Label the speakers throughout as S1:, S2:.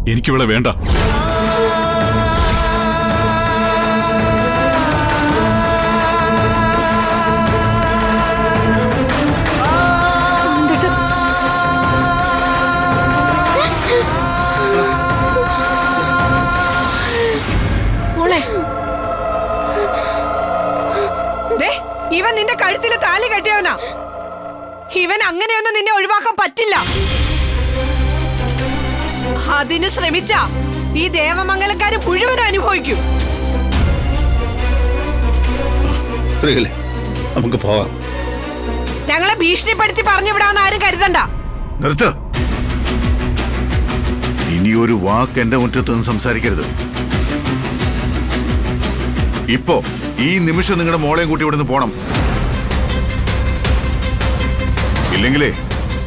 S1: എനിക്കിവിടെ വേണ്ട.
S2: ഇവൻ നിന്റെ കഴുത്തിൽ താലി കെട്ടിയവനാ. ഇവൻ അങ്ങനെയൊന്നും നിന്നെ ഒഴിവാക്കാൻ പറ്റില്ല. അതിന് ശ്രമിച്ച ഈ ദേവമംഗലക്കാര് മുഴുവനും അനുഭവിക്കും.
S3: നമുക്ക് പോവാം.
S2: ഞങ്ങളെ ഭീഷണിപ്പെടുത്തി പറഞ്ഞു വിടാന്ന് ആരും കരുതണ്ട.
S3: നിർത്ത്. ഇനി ഒരു വാക്ക് എന്റെ മുറ്റത്തൊന്നും സംസാരിക്കരുത്. ഇപ്പോ ഈ നിമിഷം നിങ്ങളുടെ മോളെയും കൂട്ടി ഇവിടുന്ന് പോണം. ഇല്ലെങ്കിലേ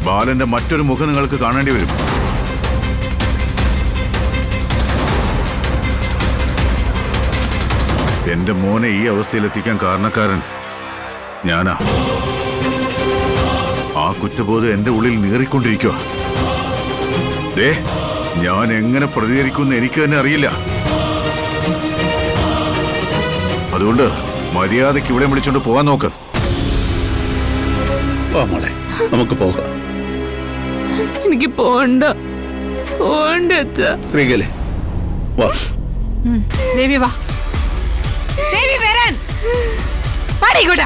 S3: ബാലന്റെ മറ്റൊരു മുഖം നിങ്ങൾക്ക് കാണേണ്ടി വരും. എന്റെ മോനെ ഈ അവസ്ഥയിലെത്തിക്കാൻ കാരണക്കാരൻ ഞാനാ. ആ കുറ്റബോധം എന്റെ ഉള്ളിൽ നീറിക്കൊണ്ടിരിക്കുക. ദേ, ഞാൻ എങ്ങനെ പ്രതികരിക്കുമെന്ന് എനിക്ക് തന്നെ അറിയില്ല. അതുകൊണ്ട് മര്യാദയ്ക്ക് ഇവിടെ വിളിച്ചോണ്ട് പോകാൻ നോക്ക്. മോളെ, നമുക്ക് പോകാം.
S4: എനിക്ക് പോണ്ട
S3: സ്ത്രീകളെ വാ.
S2: ദേവി വാ. ദേവി വരാൻ. പാടിക്കൂട്ട.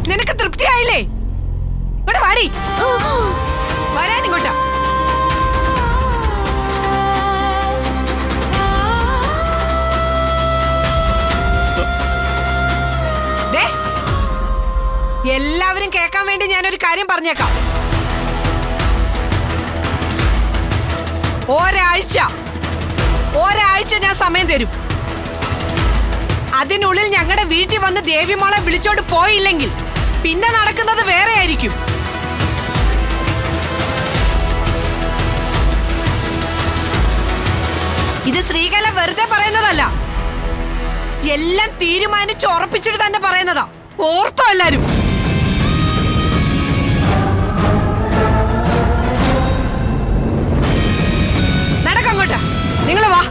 S2: നിനക്ക് തൃപ്തിയായില്ലേ? ഇവിടെ വാടി. വരാൻ ഇങ്ങോട്ടാ. എല്ലാവരും കേൾക്കാൻ വേണ്ടി ഞാനൊരു കാര്യം പറഞ്ഞേക്കാം. ഒരാഴ്ച ഞാൻ സമയം തരും. അതിനുള്ളിൽ ഞങ്ങളുടെ വീട്ടിൽ വന്ന് ദേവിമോളെ വിളിച്ചോണ്ട് പോയില്ലെങ്കിൽ പിന്നെ നടക്കുന്നത് വേറെ ആയിരിക്കും. ഇത് സ്ത്രീകളെ വെറുതെ പറയുന്നതല്ല, എല്ലാം തീരുമാനിച്ച് ഉറപ്പിച്ചിട്ട് തന്നെ പറയുന്നതാ. ഓർത്തോ എല്ലാരും. നടക്കങ്ങോട്ടാ. നിങ്ങള് വാ.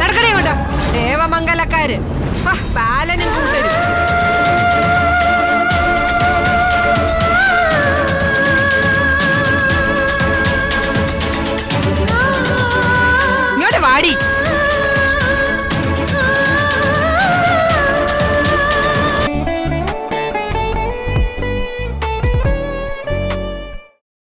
S2: നടക്കണേ അങ്ങോട്ടാ. ദേവമംഗലക്കാര്